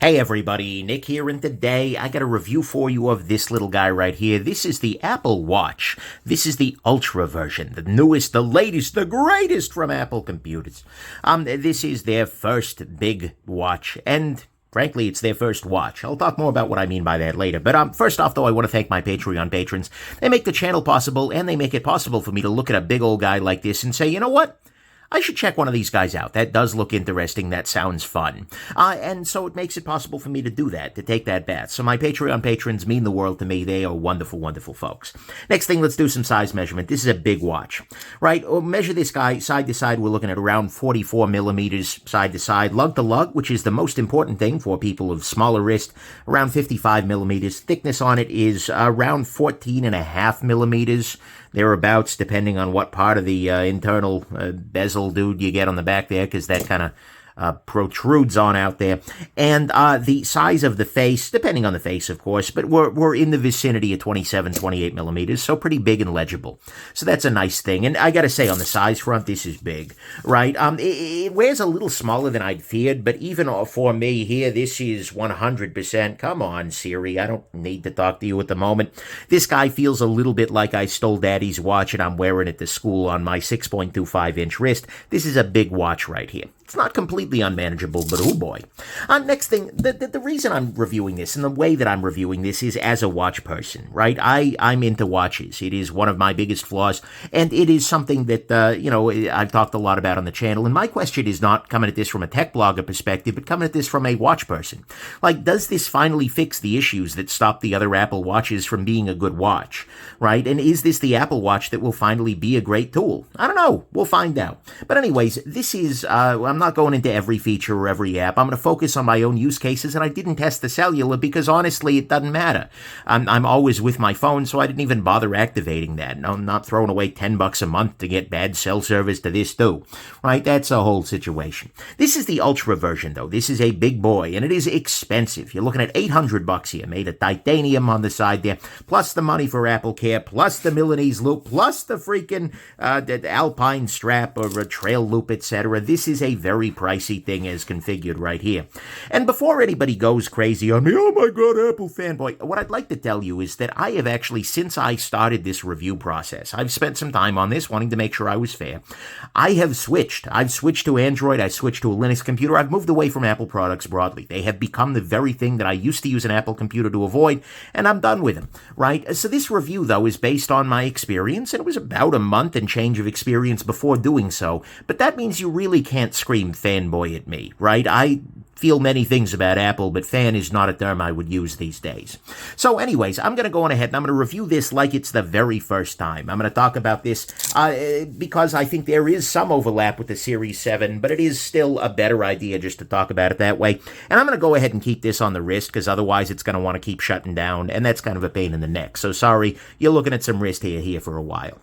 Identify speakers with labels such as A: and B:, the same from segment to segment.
A: Hey everybody, Nick here, and today I got a review for you of this little guy right here. This is the Apple Watch. This is the Ultra version, the newest, the latest, the greatest from Apple computers. This is their first big watch, and frankly, it's their first watch. I'll talk more about what I mean by that later. But first off, though, I want to thank my Patreon patrons. They make the channel possible, and they make it possible for me to look at a big old guy like this and say, you know what? I should check one of these guys out. That does look interesting. That sounds fun. And so it makes it possible for me to do that, to take that bet. So my Patreon patrons mean the world to me. They are wonderful, wonderful folks. Next thing, let's do some size measurement. This is a big watch, right? We'll measure this guy side to side. We're looking at around 44 millimeters side to side. Lug to lug, which is the most important thing for people of smaller wrist, around 55 millimeters. Thickness on it is around 14.5 millimeters. Thereabouts, depending on what part of the internal bezel dude you get on the back there, because that kind of protrudes on out there. And the size of the face, depending on the face, of course, but we're in the vicinity of 27, 28 millimeters, so pretty big and legible. So that's a nice thing. And I got to say, on the size front, this is big, right? It wears a little smaller than I'd feared, but even for me here, this is 100%. Come on, Siri, I don't need to talk to you at the moment. This guy feels a little bit like I stole Daddy's watch and I'm wearing it to school on my 6.25-inch wrist. This is a big watch right here. It's not completely unmanageable, but oh boy. Next thing, the reason I'm reviewing this and the way that I'm reviewing this is as a watch person, right? I'm into watches. It is one of my biggest flaws, and it is something that, I've talked a lot about on the channel, and my question is not coming at this from a tech blogger perspective, but coming at this from a watch person. Like, does this finally fix the issues that stop the other Apple Watches from being a good watch, right? And is this the Apple Watch that will finally be a great tool? I don't know. We'll find out. But anyways, this is, I'm not going into every feature or every app. I'm going to focus on my own use cases, and I didn't test the cellular because honestly, it doesn't matter. I'm always with my phone, so I didn't even bother activating that. No, I'm not throwing away $10 a month to get bad cell service to this too, right? That's a whole situation. This is the Ultra version, though. This is a big boy, and it is expensive. You're looking at $800 here, made of titanium on the side there, plus the money for Apple Care, plus the Milanese loop, plus the freaking the Alpine strap or a trail loop, etc. This is a very pricey thing as configured right here. And before anybody goes crazy on me, oh my god, Apple fanboy, what I'd like to tell you is that I have actually, since I started this review process, I've spent some time on this, wanting to make sure I was fair. I have switched. I've switched to Android. I switched to a Linux computer. I've moved away from Apple products broadly. They have become the very thing that I used to use an Apple computer to avoid, and I'm done with them, right? So this review, though, is based on my experience, and it was about a month and change of experience before doing so, but that means you really can't scream fanboy at me, right? I feel many things about Apple, but fan is not a term I would use these days. So anyways, I'm going to go on ahead and I'm going to review this like it's the very first time. I'm going to talk about this because I think there is some overlap with the Series 7, but it is still a better idea just to talk about it that way. And I'm going to go ahead and keep this on the wrist because otherwise it's going to want to keep shutting down, and that's kind of a pain in the neck. So sorry, you're looking at some wrist hair here for a while.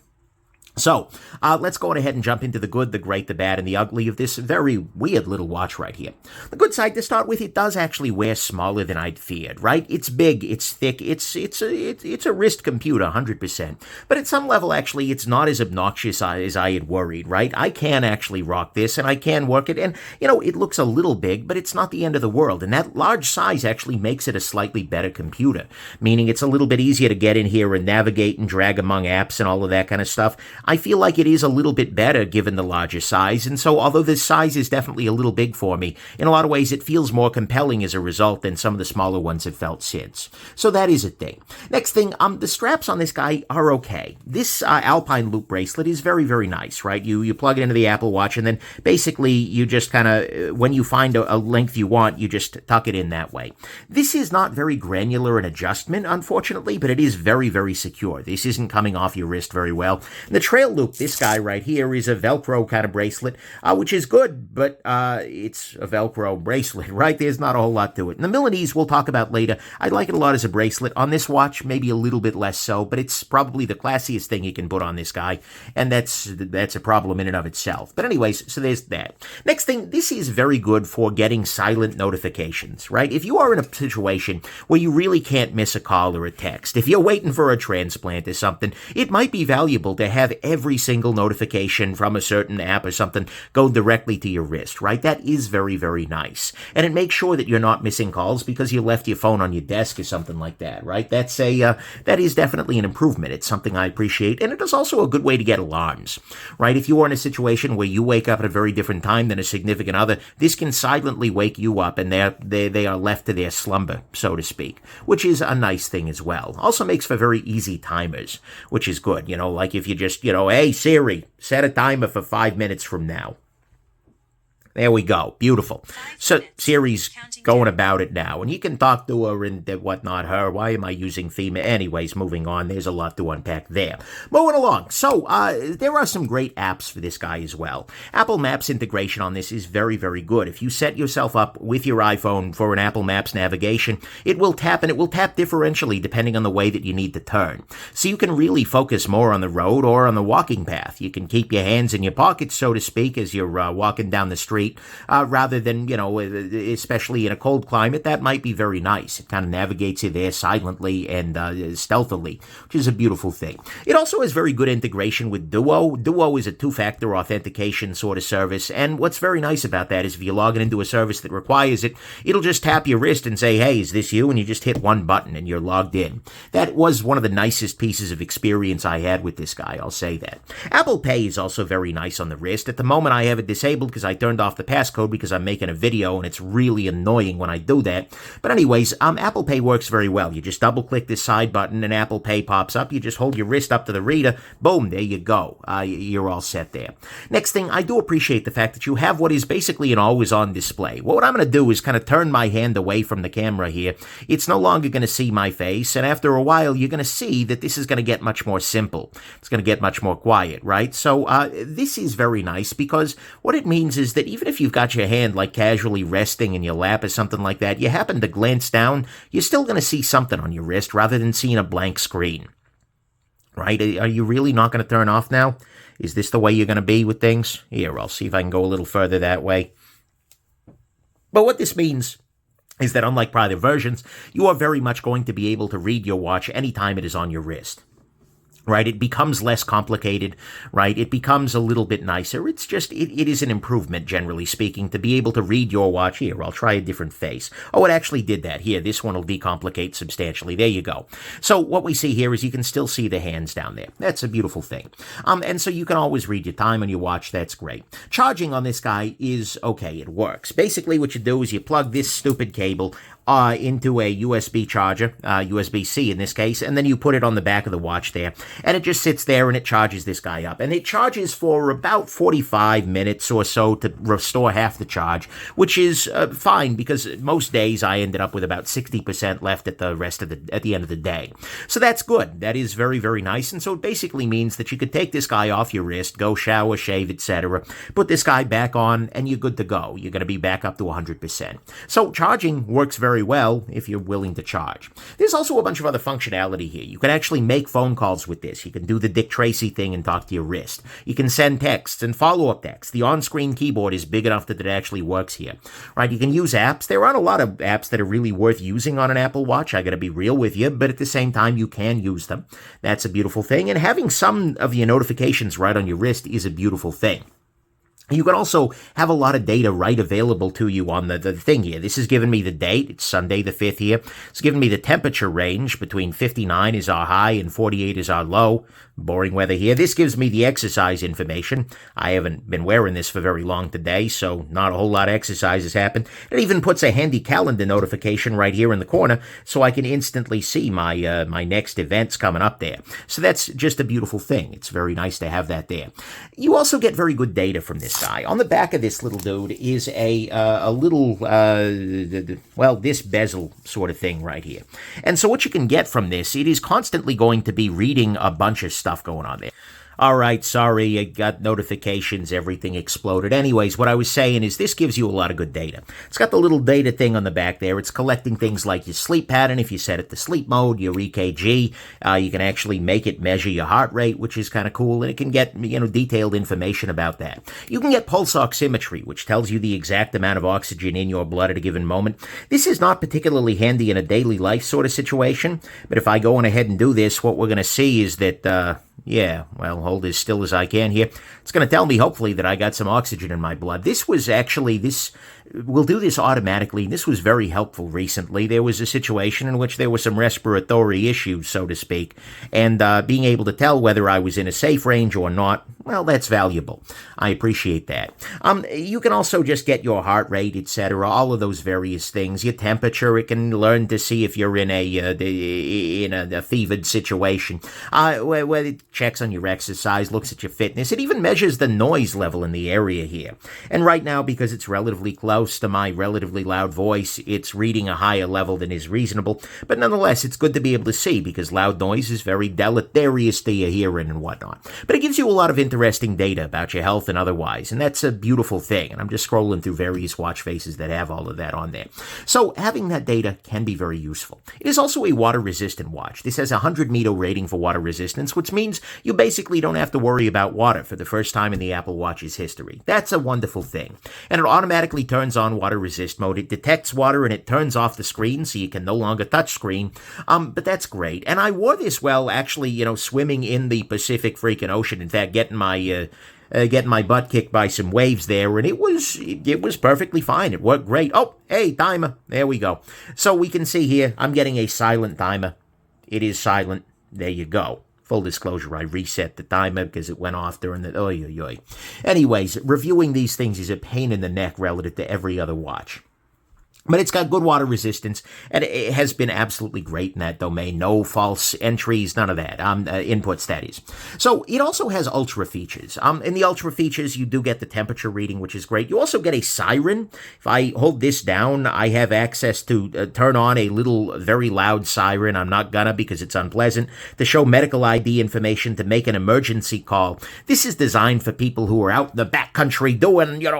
A: So, let's go ahead and jump into the good, the great, the bad, and the ugly of this very weird little watch right here. The good side to start with, it does actually wear smaller than I'd feared, right? It's big, it's thick, it's a wrist computer, 100%. But at some level, actually, it's not as obnoxious as I had worried, right? I can actually rock this, and I can work it, and, it looks a little big, but it's not the end of the world, and that large size actually makes it a slightly better computer, meaning it's a little bit easier to get in here and navigate and drag among apps and all of that kind of stuff. I feel like it is a little bit better given the larger size, and so although this size is definitely a little big for me, in a lot of ways it feels more compelling as a result than some of the smaller ones have felt since. So that is a thing. Next thing, the straps on this guy are okay. This Alpine loop bracelet is very, very nice, right? You plug it into the Apple Watch, and then basically you just kind of, when you find a length you want, you just tuck it in that way. This is not very granular in adjustment, unfortunately, but it is very, very secure. This isn't coming off your wrist very well. And the trail loop, this guy right here, is a Velcro kind of bracelet, which is good, but it's a Velcro bracelet, right? There's not a whole lot to it. And the Milanese we'll talk about later. I like it a lot as a bracelet. On this watch, maybe a little bit less so, but it's probably the classiest thing you can put on this guy, and that's a problem in and of itself. But anyways, so there's that. Next thing, this is very good for getting silent notifications, right? If you are in a situation where you really can't miss a call or a text, if you're waiting for a transplant or something, it might be valuable to have every single notification from a certain app or something go directly to your wrist, right? That is very, very nice. And it makes sure that you're not missing calls because you left your phone on your desk or something like that, right? That is definitely an improvement. It's something I appreciate. And it is also a good way to get alarms, right? If you are in a situation where you wake up at a very different time than a significant other, this can silently wake you up and they are left to their slumber, so to speak, which is a nice thing as well. Also makes for very easy timers, which is good. Like if you just, hey, Siri, set a timer for 5 minutes from now. There we go. Beautiful. So Siri's going about it now, and you can talk to her and whatnot. Why am I using FEMA? Anyways, moving on. There's a lot to unpack there. Moving along. So there are some great apps for this guy as well. Apple Maps integration on this is very, very good. If you set yourself up with your iPhone for an Apple Maps navigation, it will tap, and it will tap differentially depending on the way that you need to turn. So you can really focus more on the road or on the walking path. You can keep your hands in your pockets, so to speak, as you're walking down the street. Rather than, especially in a cold climate, that might be very nice. It kind of navigates you there silently and stealthily, which is a beautiful thing. It also has very good integration with Duo. Duo is a two-factor authentication sort of service, and what's very nice about that is if you're logging into a service that requires it, it'll just tap your wrist and say, hey, is this you? And you just hit one button and you're logged in. That was one of the nicest pieces of experience I had with this guy, I'll say that. Apple Pay is also very nice on the wrist. At the moment, I have it disabled because I turned off the passcode because I'm making a video and it's really annoying when I do that. But anyways, Apple Pay works very well. You just double click this side button and Apple Pay pops up. You just hold your wrist up to the reader. Boom, there you go. You're all set there. Next thing, I do appreciate the fact that you have what is basically an always-on display. What I'm going to do is kind of turn my hand away from the camera here. It's no longer going to see my face, and after a while, you're going to see that this is going to get much more simple. It's going to get much more quiet, right? So this is very nice because what it means is that even if you've got your hand like casually resting in your lap or something like that, you happen to glance down, you're still going to see something on your wrist rather than seeing a blank screen, right? Are you really not going to turn off now? Is this the way you're going to be with things? Here, I'll see if I can go a little further that way. But what this means is that unlike prior versions, you are very much going to be able to read your watch anytime it is on your wrist. Right, it becomes less complicated, right? It becomes a little bit nicer. It's just, it is an improvement, generally speaking, to be able to read your watch. Here, I'll try a different face. Oh, it actually did that. Here, this one will decomplicate substantially. There you go. So what we see here is you can still see the hands down there. That's a beautiful thing. And so you can always read your time on your watch. That's great. Charging on this guy is okay. It works. Basically, what you do is you plug this stupid cable into a USB charger, USB-C in this case, and then you put it on the back of the watch there, and it just sits there and it charges this guy up. And it charges for about 45 minutes or so to restore half the charge, which is fine because most days I ended up with about 60% left at the end of the day. So that's good. That is very, very nice. And so it basically means that you could take this guy off your wrist, go shower, shave, etc., put this guy back on, and you're good to go. You're going to be back up to 100%. So charging works very well if you're willing to charge. There's also a bunch of other functionality here. You can actually make phone calls with this. You can do the Dick Tracy thing and talk to your wrist. You can send texts and follow-up texts. The on-screen keyboard is big enough that it actually works here. Right? You can use apps. There aren't a lot of apps that are really worth using on an Apple Watch. I gotta be real with you, but at the same time, you can use them. That's a beautiful thing. And having some of your notifications right on your wrist is a beautiful thing. You can also have a lot of data right available to you on the thing here. This is giving me the date. It's Sunday the 5th here. It's giving me the temperature range between 59 is our high and 48 is our low. Boring weather here. This gives me the exercise information. I haven't been wearing this for very long today, so not a whole lot of exercise has happened. It even puts a handy calendar notification right here in the corner so I can instantly see my my next events coming up there. So that's just a beautiful thing. It's very nice to have that there. You also get very good data from this guy. On the back of this little dude is a little, this bezel sort of thing right here. And so what you can get from this, it is constantly going to be reading a bunch of stuff going on there. All right, sorry, I got notifications, everything exploded. Anyways, what I was saying is this gives you a lot of good data. It's got the little data thing on the back there. It's collecting things like your sleep pattern, if you set it to sleep mode, your EKG. You can actually make it measure your heart rate, which is kind of cool, and it can get, detailed information about that. You can get pulse oximetry, which tells you the exact amount of oxygen in your blood at a given moment. This is not particularly handy in a daily life sort of situation, but if I go on ahead and do this, what we're going to see is that, Yeah, well, hold as still as I can here. It's going to tell me, hopefully, that I got some oxygen in my blood. This was actually, this will do this automatically. This was very helpful recently. There was a situation in which there were some respiratory issues, so to speak, and being able to tell whether I was in a safe range or not, well, that's valuable. I appreciate that. You can also just get your heart rate, etc., all of those various things. Your temperature, it can learn to see if you're in a fevered situation. Where it checks on your exercise, looks at your fitness. It even measures the noise level in the area here. And right now, because it's relatively close to my relatively loud voice, it's reading a higher level than is reasonable. But nonetheless, it's good to be able to see because loud noise is very deleterious to your hearing and whatnot. But it gives you a lot of interesting data about your health and otherwise, and that's a beautiful thing. And I'm just scrolling through various watch faces that have all of that on there. So having that data can be very useful. It is also a water-resistant watch. This has a 100-meter rating for water resistance, which means you basically don't have to worry about water for the first time in the Apple Watch's history. That's a wonderful thing. And it automatically turns on water resist mode. It detects water and it turns off the screen so you can no longer touch screen. But that's great. And I wore this while actually, swimming in the Pacific freaking Ocean. In fact, getting my butt kicked by some waves there, and it was perfectly fine. It worked great. Oh, hey, timer. There we go. So we can see here, I'm getting a silent timer. It is silent. There you go. Full disclosure, I reset the timer because it went off during the... Oy, oy, oy. Anyways, reviewing these things is a pain in the neck relative to every other watch. But it's got good water resistance, and it has been absolutely great in that domain. No false entries, none of that. Inputs, that is. So it also has ultra features. In the ultra features, you do get the temperature reading, which is great. You also get a siren. If I hold this down, I have access to turn on a little, very loud siren. I'm not gonna because it's unpleasant. To show medical ID information, to make an emergency call. This is designed for people who are out in the backcountry doing, they're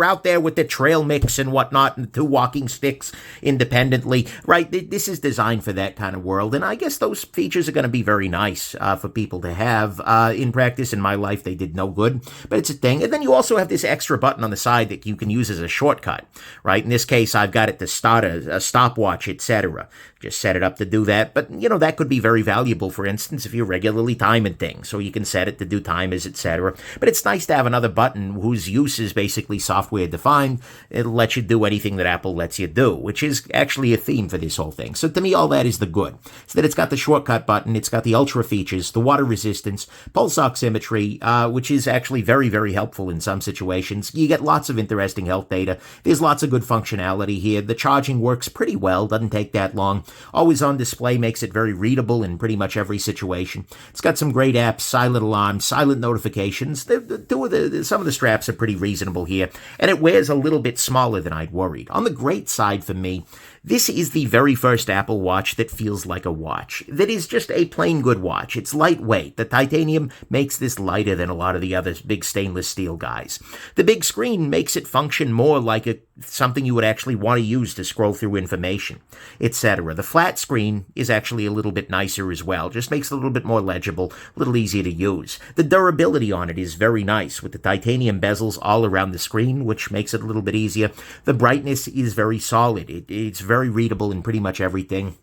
A: out there with the trail mix and whatnot, and 2 walking sticks independently, right? This is designed for that kind of world, and I guess those features are going to be very nice for people to have. In practice, in my life, they did no good, but it's a thing. And then you also have this extra button on the side that you can use as a shortcut, right? In this case, I've got it to start a stopwatch, etc. Just set it up to do that, but, that could be very valuable, for instance, if you're regularly timing things, so you can set it to do timers, etc. But it's nice to have another button whose use is basically software defined. It'll let you do anything that Apple lets you do, which is actually a theme for this whole thing. So to me, all that is the good. So that it's got the shortcut button, it's got the ultra features, the water resistance, pulse oximetry, which is actually very, very helpful in some situations. You get lots of interesting health data. There's lots of good functionality here. The charging works pretty well, doesn't take that long. Always on display makes it very readable in pretty much every situation. It's got some great apps, silent alarms, silent notifications. Some of the straps are pretty reasonable here, and it wears a little bit smaller than I'd worried. On the great side for me, this is the very first Apple Watch that feels like a watch. That is just a plain good watch. It's lightweight. The titanium makes this lighter than a lot of the other big stainless steel guys. The big screen makes it function more like something you would actually want to use to scroll through information, etc. The flat screen is actually a little bit nicer as well. Just makes it a little bit more legible, a little easier to use. The durability on it is very nice with the titanium bezels all around the screen, which makes it a little bit easier. The brightness is very solid. It's very readable in pretty much everything.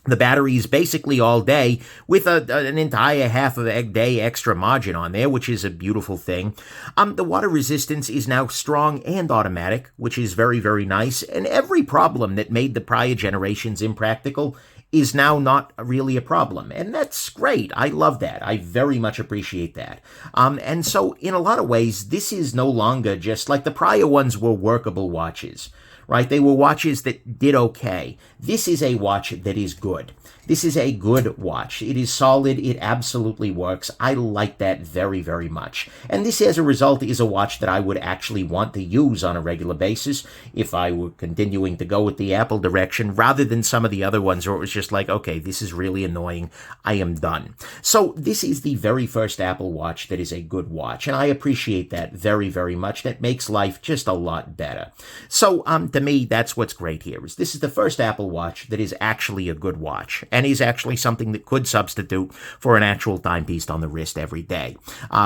A: The battery is basically all day with an entire half of a day extra margin on there, which is a beautiful thing. The water resistance is now strong and automatic, which is very, very nice. And every problem that made the prior generations impractical is now not really a problem. And that's great. I love that. I very much appreciate that. And so in a lot of ways, this is no longer just like the prior ones were workable watches. Right? They were watches that did okay. This is a watch that is good. This is a good watch. It is solid. It absolutely works. I like that very, very much. And this, as a result, is a watch that I would actually want to use on a regular basis if I were continuing to go with the Apple direction, rather than some of the other ones where it was just like, okay, this is really annoying. I am done. So this is the very first Apple Watch that is a good watch, and I appreciate that very, very much. That makes life just a lot better. So, to me, that's what's great here, is this is the first Apple Watch that is actually a good watch, and is actually something that could substitute for an actual timepiece on the wrist every day,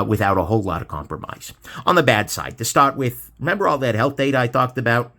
A: without a whole lot of compromise. On the bad side, to start with, remember all that health data I talked about?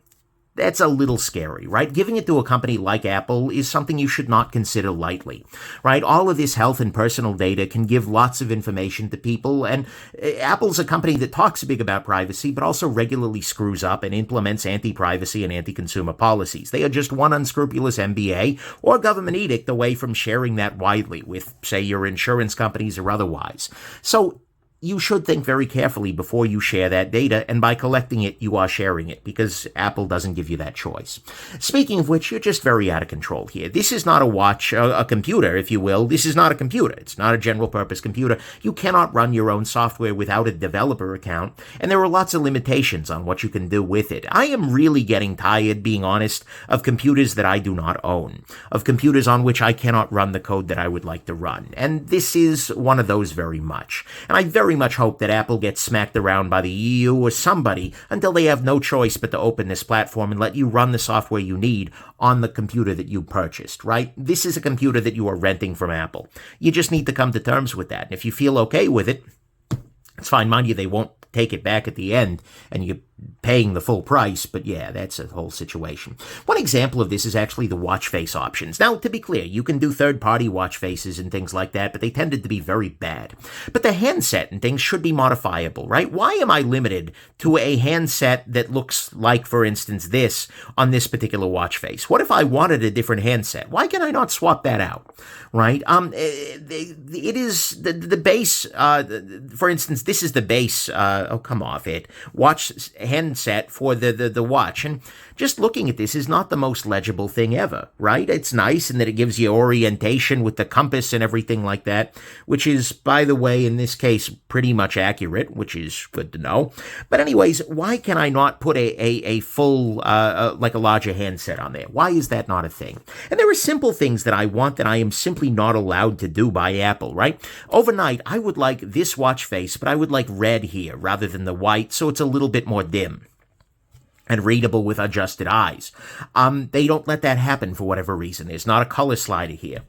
A: that's a little scary, right? Giving it to a company like Apple is something you should not consider lightly, right? All of this health and personal data can give lots of information to people, and Apple's a company that talks big about privacy, but also regularly screws up and implements anti-privacy and anti-consumer policies. They are just one unscrupulous MBA or government edict away from sharing that widely with, say, your insurance companies or otherwise. So you should think very carefully before you share that data, and by collecting it, you are sharing it, because Apple doesn't give you that choice. Speaking of which, you're just very out of control here. This is not a watch, a computer, if you will. This is not a computer. It's not a general-purpose computer. You cannot run your own software without a developer account, and there are lots of limitations on what you can do with it. I am really getting tired, being honest, of computers that I do not own, of computers on which I cannot run the code that I would like to run, and this is one of those very much. And I very much hope that Apple gets smacked around by the EU or somebody until they have no choice but to open this platform and let you run the software you need on the computer that you purchased, right? This is a computer that you are renting from Apple. You just need to come to terms with that. And if you feel okay with it, it's fine. Mind you, they won't take it back at the end and you're paying the full price, but yeah, that's a whole situation. One example of this is actually the watch face options. Now, to be clear, you can do third-party watch faces and things like that, but they tended to be very bad. But the handset and things should be modifiable, right? Why am I limited to a handset that looks like, for instance, this on this particular watch face? What if I wanted a different handset? Why can I not swap that out, right? It is the base, for instance, this is the base, oh, come off it, watch handset for the watch, and just looking at this is not the most legible thing ever, right? It's nice in that it gives you orientation with the compass and everything like that, which is, by the way, in this case, pretty much accurate, which is good to know. But anyways, why can I not put a full, like a larger handset on there? Why is that not a thing? And there are simple things that I want that I am simply not allowed to do by Apple, right? Overnight, I would like this watch face, but I would like red here rather than the white, so it's a little bit more dim and readable with adjusted eyes. They don't let that happen for whatever reason. There's not a color slider here.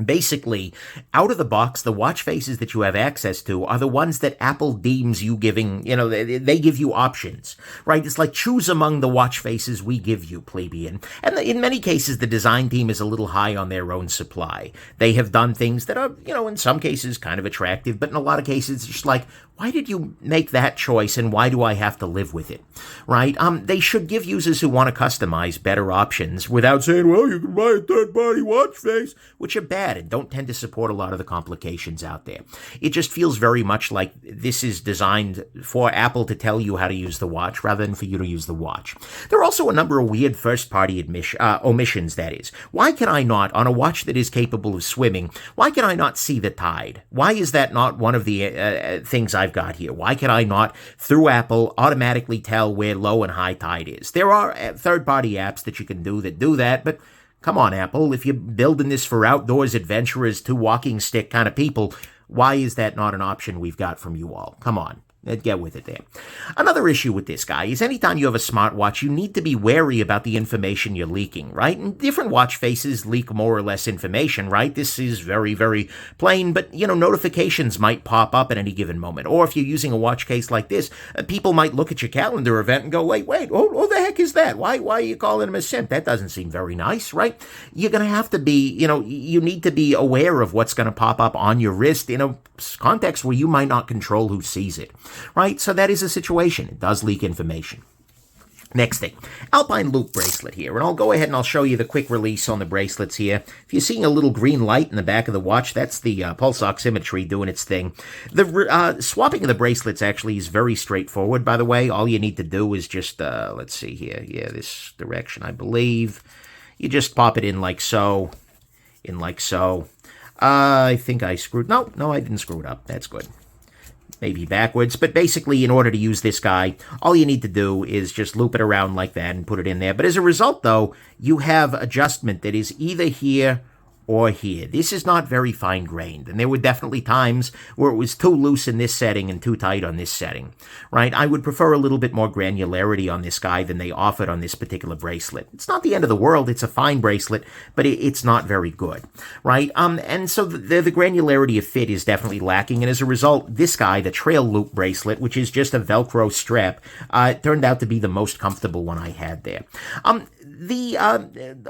A: Basically, out of the box, the watch faces that you have access to are the ones that Apple deems you giving, they give you options, right? It's like choose among the watch faces we give you, plebeian. And in many cases, the design team is a little high on their own supply. They have done things that are, in some cases kind of attractive, but in a lot of cases, it's just like, why did you make that choice and why do I have to live with it, right? They should give users who want to customize better options without saying, well, you can buy a third-party watch face, which are bad and don't tend to support a lot of the complications out there. It just feels very much like this is designed for Apple to tell you how to use the watch rather than for you to use the watch. There are also a number of weird first-party omissions, that is. Why can I not, on a watch that is capable of swimming, why can I not see the tide? Why is that not one of the things I've got here? Why can I not, through Apple, automatically tell where low and high tide is? There are third-party apps that you can do that, but come on, Apple, if you're building this for outdoors adventurers, two walking stick kind of people, why is that not an option we've got from you all? Come on. Get with it there. Another issue with this guy is anytime you have a smartwatch, you need to be wary about the information you're leaking, right? And different watch faces leak more or less information, right? This is very, very plain, but, notifications might pop up at any given moment. Or if you're using a watch case like this, people might look at your calendar event and go, wait, who the heck is that? Why are you calling him a simp? That doesn't seem very nice, right? You're going to have to be, you need to be aware of what's going to pop up on your wrist in a context where you might not control who sees it. Right? So that is a situation. It does leak information. Next thing, Alpine Loop bracelet here, and I'll go ahead and I'll show you the quick release on the bracelets here. If you're seeing a little green light in the back of the watch, that's the pulse oximetry doing its thing. The swapping of the bracelets actually is very straightforward, by the way. All you need to do is just, let's see here, this direction, I believe. You just pop it in like so, I think I screwed, no, I didn't screw it up. That's good. Maybe backwards, but basically in order to use this guy, all you need to do is just loop it around like that and put it in there. But as a result, though, you have adjustment that is either here or here. This is not very fine-grained, and there were definitely times where it was too loose in this setting and too tight on this setting, right? I would prefer a little bit more granularity on this guy than they offered on this particular bracelet. It's not the end of the world. It's a fine bracelet, but it's not very good, right? And so the granularity of fit is definitely lacking, and as a result, this guy, the trail loop bracelet, which is just a Velcro strap, turned out to be the most comfortable one I had there. The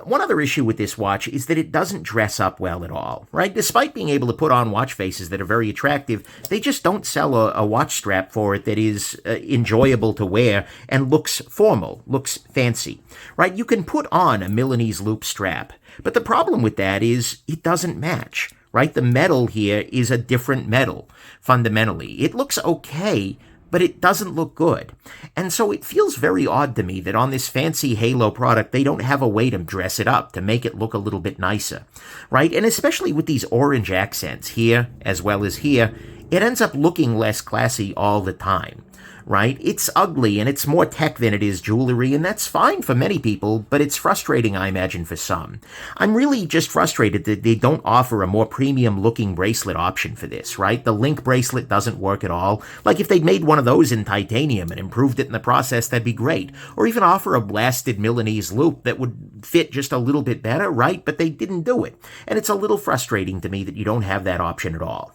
A: one other issue with this watch is that it doesn't dress up well at all, right? Despite being able to put on watch faces that are very attractive, they just don't sell a watch strap for it that is enjoyable to wear and looks formal, looks fancy, right? You can put on a Milanese loop strap, but the problem with that is it doesn't match, right? The metal here is a different metal, fundamentally. It looks okay, but it doesn't look good. And so it feels very odd to me that on this fancy Halo product, they don't have a way to dress it up, to make it look a little bit nicer, right? And especially with these orange accents here, as well as here, it ends up looking less classy all the time, right? It's ugly and it's more tech than it is jewelry, and that's fine for many people, but it's frustrating, I imagine, for some. I'm really just frustrated that they don't offer a more premium looking bracelet option for this, right? The Link bracelet doesn't work at all. Like if they'd made one of those in titanium and improved it in the process, that'd be great. Or even offer a blasted Milanese loop that would fit just a little bit better, right? But they didn't do it. And it's a little frustrating to me that you don't have that option at all.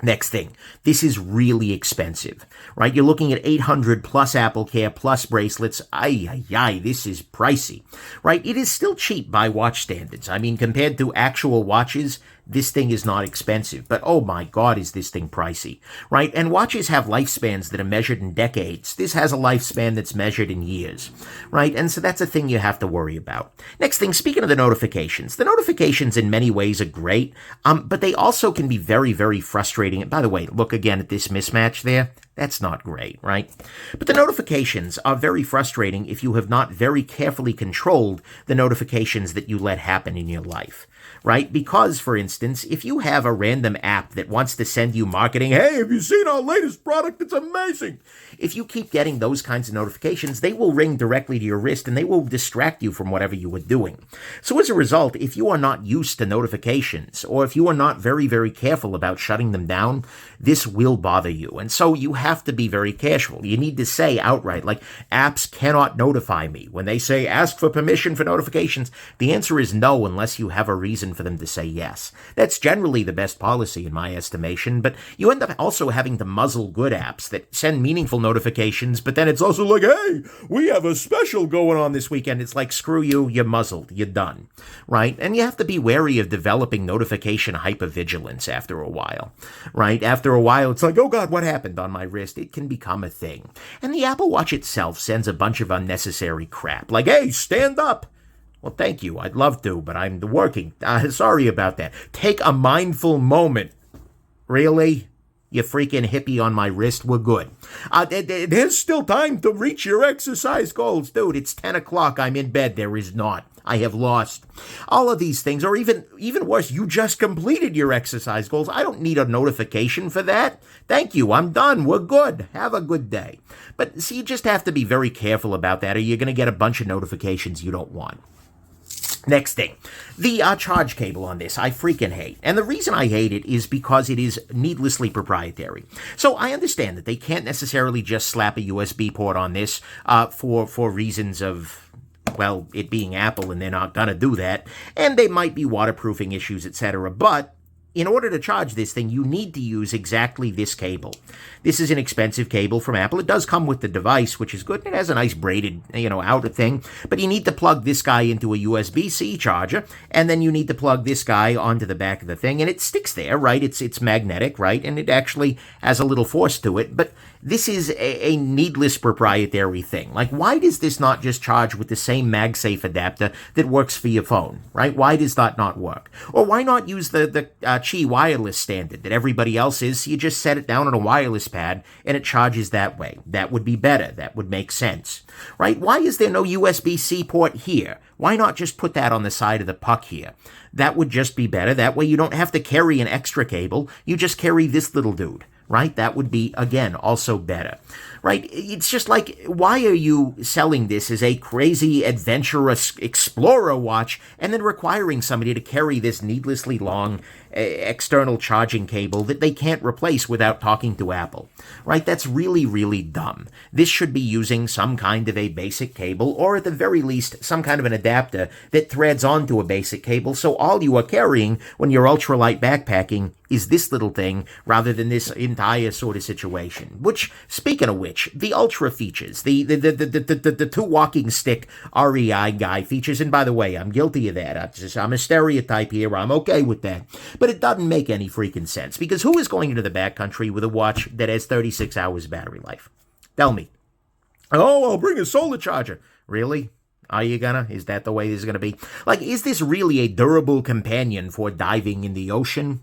A: Next thing, this is really expensive, right? You're looking at $800 plus Apple Care plus bracelets. This is pricey, right? It is still cheap by watch standards. I mean, compared to actual watches, this thing is not expensive, but oh my God, is this thing pricey, right? And watches have lifespans that are measured in decades. This has a lifespan that's measured in years, right? And so that's a thing you have to worry about. Next thing, speaking of the notifications in many ways are great, but they also can be very, very frustrating. And by the way, look again at this mismatch there. That's not great, right? But the notifications are very frustrating if you have not very carefully controlled the notifications that you let happen in your life, right? Because, for instance, if you have a random app that wants to send you marketing, hey, have you seen our latest product? It's amazing. If you keep getting those kinds of notifications, they will ring directly to your wrist and they will distract you from whatever you were doing. So as a result, if you are not used to notifications, or if you are not very, very careful about shutting them down, this will bother you. And so you have to be very careful. You need to say outright, like, apps cannot notify me. When they say ask for permission for notifications, the answer is no unless you have a reason for them to say yes. That's generally the best policy in my estimation, but you end up also having to muzzle good apps that send meaningful notifications, but then it's also like, hey, we have a special going on this weekend. It's like, screw you, you're muzzled, you're done, right? And you have to be wary of developing notification hypervigilance after a while, right? After a while, it's like, oh God, what happened on my wrist? It can become a thing. And the Apple Watch itself sends a bunch of unnecessary crap, like, hey, stand up. Well, thank you. I'd love to, but I'm working. Sorry about that. Take a mindful moment. Really? You freaking hippie on my wrist? We're good. There's still time to reach your exercise goals. Dude, it's 10 o'clock. I'm in bed. There is not. I have lost. All of these things, or even worse, you just completed your exercise goals. I don't need a notification for that. Thank you. I'm done. We're good. Have a good day. But see, you just have to be very careful about that, or you're going to get a bunch of notifications you don't want. Next thing, the charge cable on this, I freaking hate. And the reason I hate it is because it is needlessly proprietary. So I understand that they can't necessarily just slap a USB port on this for reasons of, well, it being Apple, and they're not going to do that. And they might be waterproofing issues, etc. But in order to charge this thing, you need to use exactly this cable. This is an expensive cable from Apple. It does come with the device, which is good. It has a nice braided, outer thing. But you need to plug this guy into a USB-C charger, and then you need to plug this guy onto the back of the thing, and it sticks there, right? It's magnetic, right? And it actually has a little force to it. But this is a needless proprietary thing. Like, why does this not just charge with the same MagSafe adapter that works for your phone, right? Why does that not work? Or why not use the Qi wireless standard that everybody else is? So you just set it down on a wireless pad and it charges that way. That would be better. That would make sense, right? Why is there no USB-C port here? Why not just put that on the side of the puck here? That would just be better. That way you don't have to carry an extra cable. You just carry this little dude, right? That would be, again, also better, right? It's just like, why are you selling this as a crazy, adventurous explorer watch and then requiring somebody to carry this needlessly long external charging cable that they can't replace without talking to Apple, right? That's really, really dumb. This should be using some kind of a basic cable, or at the very least, some kind of an adapter that threads onto a basic cable, so all you are carrying when you're ultralight backpacking is this little thing rather than this entire sort of situation. Which, speaking of which, the Ultra features, the two walking stick REI guy features, and by the way, I'm guilty of that. I'm a stereotype here. I'm okay with that. But it doesn't make any freaking sense, because who is going into the backcountry with a watch that has 36 hours battery life? Tell me. Oh, I'll bring a solar charger. Really? Are you gonna? Is that the way this is gonna be? Like, is this really a durable companion for diving in the ocean?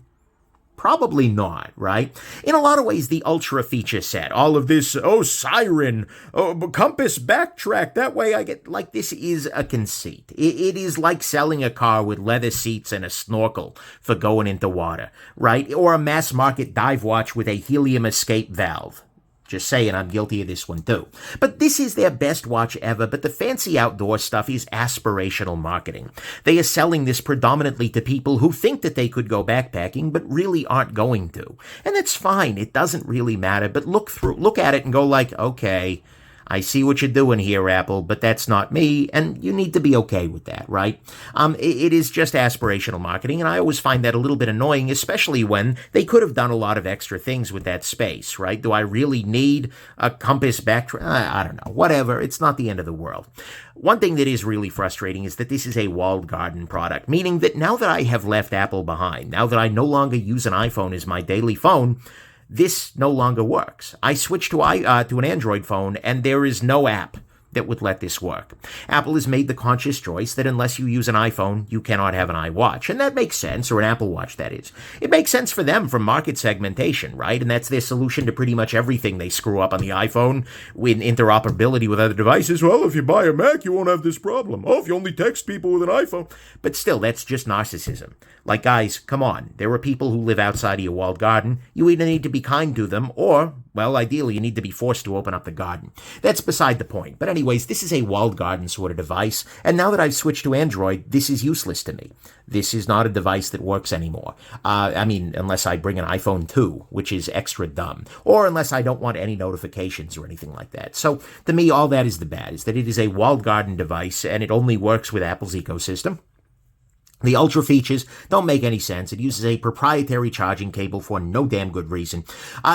A: Probably not, right? In a lot of ways, the Ultra feature set, all of this, siren, compass backtrack, that way I get, like, this is a conceit. It is like selling a car with leather seats and a snorkel for going into water, right? Or a mass market dive watch with a helium escape valve. Just saying, I'm guilty of this one too. But this is their best watch ever, but the fancy outdoor stuff is aspirational marketing. They are selling this predominantly to people who think that they could go backpacking, but really aren't going to. And that's fine, it doesn't really matter, but look at it and go like, okay, I see what you're doing here, Apple, but that's not me, and you need to be okay with that, right? It is just aspirational marketing, and I always find that a little bit annoying, especially when they could have done a lot of extra things with that space, right? Do I really need a compass backtrack? I don't know, whatever, it's not the end of the world. One thing that is really frustrating is that this is a walled garden product, meaning that now that I have left Apple behind, now that I no longer use an iPhone as my daily phone, this no longer works. I switched to an Android phone, and there is no app that would let this work. Apple has made the conscious choice that unless you use an iPhone, you cannot have an iWatch. And that makes sense, or an Apple Watch, that is. It makes sense for them from market segmentation, right? And that's their solution to pretty much everything they screw up on the iPhone with interoperability with other devices. Well, if you buy a Mac, you won't have this problem. Oh, if you only text people with an iPhone. But still, that's just narcissism. Like, guys, come on. There are people who live outside of your walled garden. You either need to be kind to them, or, well, ideally, you need to be forced to open up the garden. That's beside the point. But anyways, this is a walled garden sort of device, and now that I've switched to Android, this is useless to me. This is not a device that works anymore. Unless I bring an iPhone 2, which is extra dumb, or unless I don't want any notifications or anything like that. So, to me, all that is the bad, is that it is a walled garden device, and it only works with Apple's ecosystem. The Ultra features don't make any sense. It uses a proprietary charging cable for no damn good reason.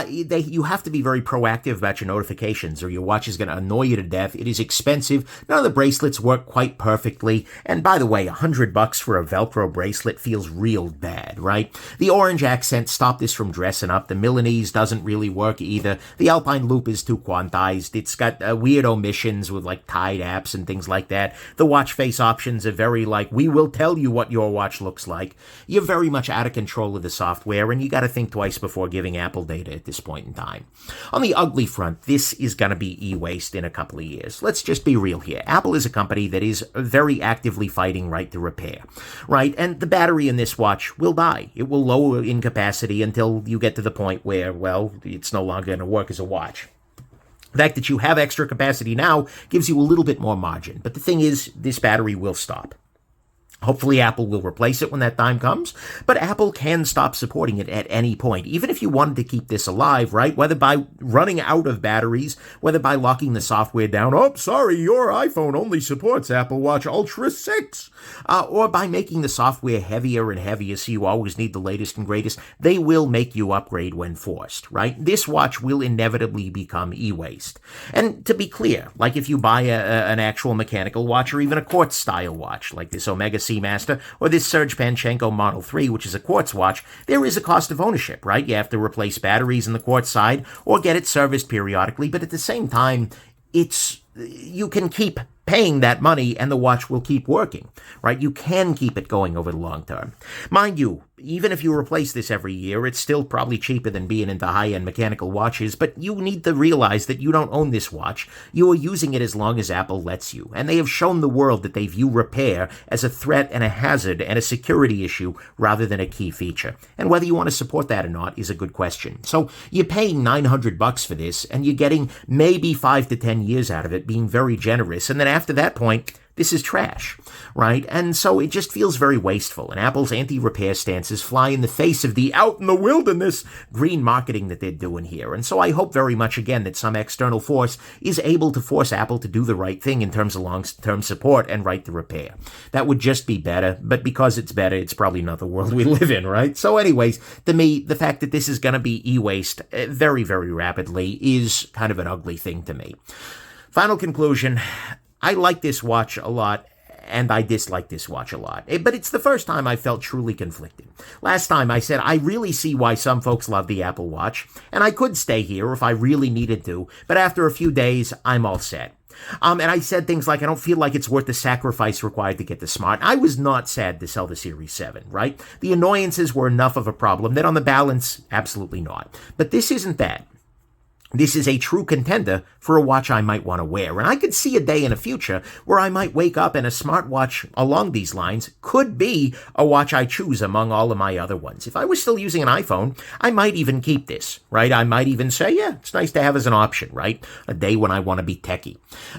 A: You have to be very proactive about your notifications, or your watch is going to annoy you to death. It is expensive. None of the bracelets work quite perfectly. And by the way, $100 for a Velcro bracelet feels real bad, right? The orange accent stopped this from dressing up. The Milanese doesn't really work either. The Alpine Loop is too quantized. It's got weird omissions with like Tide apps and things like that. The watch face options are very like, we will tell you what your watch looks like. You're very much out of control of the software, and you got to think twice before giving Apple data at this point in time. On the ugly front, this is going to be e-waste in a couple of years. Let's just be real here. Apple is a company that is very actively fighting right to repair, right? And the battery in this watch will die. It will lower in capacity until you get to the point where, well, it's no longer going to work as a watch. The fact that you have extra capacity now gives you a little bit more margin. But the thing is, this battery will stop. Hopefully Apple will replace it when that time comes, but Apple can stop supporting it at any point, even if you wanted to keep this alive, right? Whether by running out of batteries, whether by locking the software down, oh, sorry, your iPhone only supports Apple Watch Ultra 6, or by making the software heavier and heavier so you always need the latest and greatest. They will make you upgrade when forced, right? This watch will inevitably become e-waste. And to be clear, like if you buy an actual mechanical watch or even a quartz-style watch, like this Omega Seamaster or this Serge Panchenko Model 3, which is a quartz watch, there is a cost of ownership, right? You have to replace batteries in the quartz side or get it serviced periodically, but at the same time, you can keep paying that money and the watch will keep working, right? You can keep it going over the long term. Mind you, even if you replace this every year, it's still probably cheaper than being into high-end mechanical watches, but you need to realize that you don't own this watch. You are using it as long as Apple lets you, and they have shown the world that they view repair as a threat and a hazard and a security issue rather than a key feature. And whether you want to support that or not is a good question. So you're paying $900 for this, and you're getting maybe 5 to 10 years out of it, being very generous, and then after that point, this is trash, right? And so it just feels very wasteful, and Apple's anti-repair stances fly in the face of the out-in-the-wilderness green marketing that they're doing here. And so I hope very much, again, that some external force is able to force Apple to do the right thing in terms of long-term support and right to repair. That would just be better, but because it's better, it's probably not the world we live in, right? So anyways, to me, the fact that this is going to be e-waste very, very rapidly is kind of an ugly thing to me. Final conclusion. I like this watch a lot, and I dislike this watch a lot. But it's the first time I felt truly conflicted. Last time I said I really see why some folks love the Apple Watch, and I could stay here if I really needed to, but after a few days, I'm all set. And I said things like, I don't feel like it's worth the sacrifice required to get the Smart. I was not sad to sell the Series 7, right? The annoyances were enough of a problem that on the balance, absolutely not. But this isn't that. This is a true contender for a watch I might want to wear, and I could see a day in the future where I might wake up and a smartwatch along these lines could be a watch I choose among all of my other ones. If I was still using an iPhone, I might even keep this, right? I might even say, yeah, it's nice to have as an option, right? A day when I want to be techie.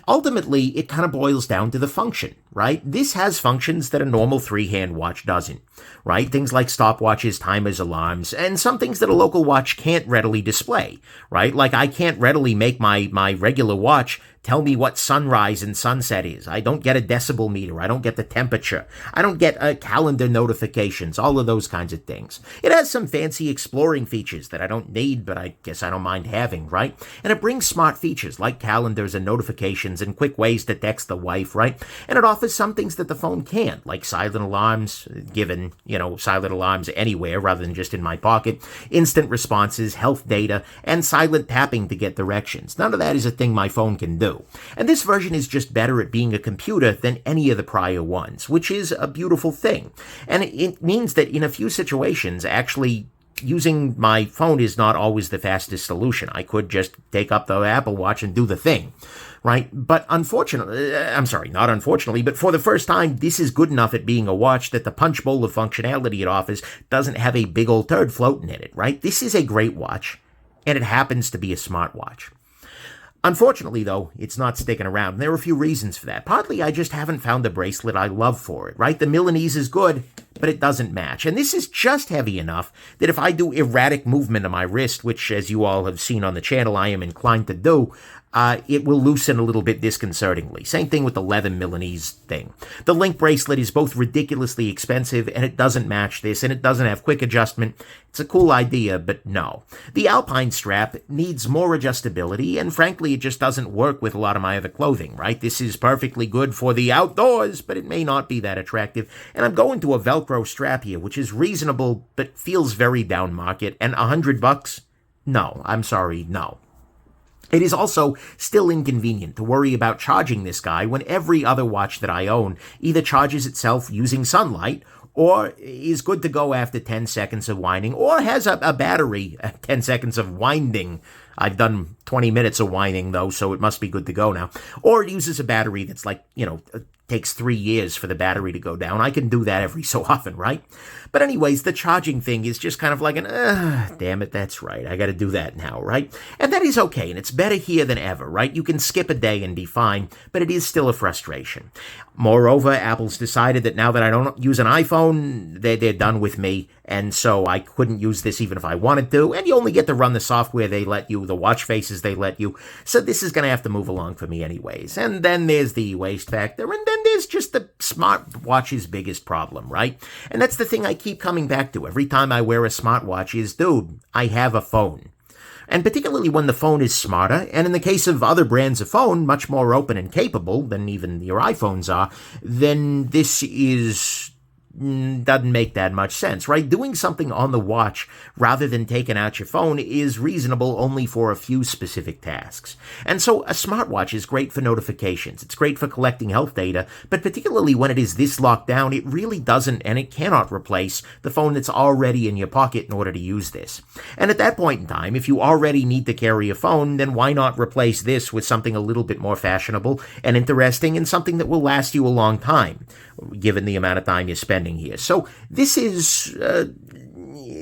A: Ultimately, it kind of boils down to the function, right? This has functions that a normal three-hand watch doesn't, right? Things like stopwatches, timers, alarms, and some things that a local watch can't readily display, right? Like I can't readily make my regular watch tell me what sunrise and sunset is. I don't get a decibel meter. I don't get the temperature. I don't get calendar notifications, all of those kinds of things. It has some fancy exploring features that I don't need, but I guess I don't mind having, right? And it brings smart features like calendars and notifications and quick ways to text the wife, right? And it offers some things that the phone can't, like silent alarms, given, silent alarms anywhere rather than just in my pocket, instant responses, health data, and silent tapping to get directions. None of that is a thing my phone can do. And this version is just better at being a computer than any of the prior ones, which is a beautiful thing. And it means that in a few situations, actually, using my phone is not always the fastest solution. I could just take up the Apple Watch and do the thing, right? But not unfortunately, but for the first time, this is good enough at being a watch that the punch bowl of functionality it offers doesn't have a big old turd floating in it, right? This is a great watch, and it happens to be a smartwatch. Unfortunately, though, it's not sticking around. There are a few reasons for that. Partly, I just haven't found the bracelet I love for it, right? The Milanese is good, but it doesn't match. And this is just heavy enough that if I do erratic movement of my wrist, which, as you all have seen on the channel, I am inclined to do, it will loosen a little bit disconcertingly. Same thing with the leather Milanese thing. The Link bracelet is both ridiculously expensive, and it doesn't match this, and it doesn't have quick adjustment. It's a cool idea, but no. The Alpine strap needs more adjustability, and frankly, it just doesn't work with a lot of my other clothing, right? This is perfectly good for the outdoors, but it may not be that attractive. And I'm going to a Velcro strap here, which is reasonable, but feels very down market. And $100? No, I'm sorry, no. It is also still inconvenient to worry about charging this guy when every other watch that I own either charges itself using sunlight or is good to go after 10 seconds of winding, or has a battery at 10 seconds of winding. I've done 20 minutes of winding, though, so it must be good to go now. Or it uses a battery that's like, takes 3 years for the battery to go down. I can do that every so often, right? But anyways, the charging thing is just kind of like damn it, that's right. I got to do that now, right? And that is okay, and it's better here than ever, right? You can skip a day and be fine, but it is still a frustration. Moreover, Apple's decided that now that I don't use an iPhone, they're done with me, and so I couldn't use this even if I wanted to, and you only get to run the software they let you, the watch faces they let you, so this is going to have to move along for me anyways. And then there's the waste factor, and then there's just the smartwatch's biggest problem, right? And that's the thing I keep coming back to every time I wear a smartwatch is, dude, I have a phone. And particularly when the phone is smarter, and in the case of other brands of phone, much more open and capable than even your iPhones are, then this is doesn't make that much sense, right? Doing something on the watch rather than taking out your phone is reasonable only for a few specific tasks. And so a smartwatch is great for notifications. It's great for collecting health data, but particularly when it is this locked down, it really doesn't and it cannot replace the phone that's already in your pocket in order to use this. And at that point in time, if you already need to carry a phone, then why not replace this with something a little bit more fashionable and interesting and something that will last you a long time, given the amount of time you're spending here. So this is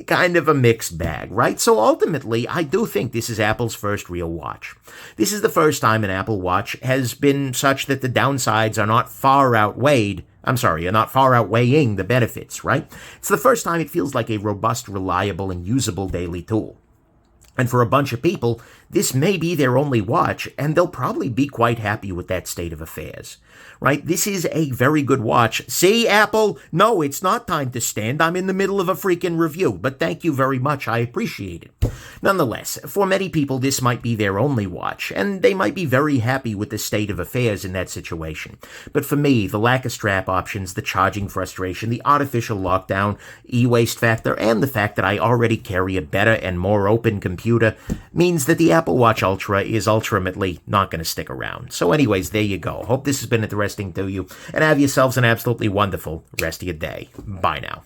A: kind of a mixed bag, right? So ultimately, I do think this is Apple's first real watch. This is the first time an Apple Watch has been such that the downsides are not far outweighing the benefits, right? It's the first time it feels like a robust, reliable, and usable daily tool. And for a bunch of people, this may be their only watch, and they'll probably be quite happy with that state of affairs, right? This is a very good watch. See, Apple? No, it's not time to stand. I'm in the middle of a freaking review, but thank you very much. I appreciate it. Nonetheless, for many people, this might be their only watch, and they might be very happy with the state of affairs in that situation. But for me, the lack of strap options, the charging frustration, the artificial lockdown, e-waste factor, and the fact that I already carry a better and more open computer means that the Apple Watch Ultra is ultimately not going to stick around. So anyways, there you go. Hope this has been interesting to you, and have yourselves an absolutely wonderful rest of your day. Bye now.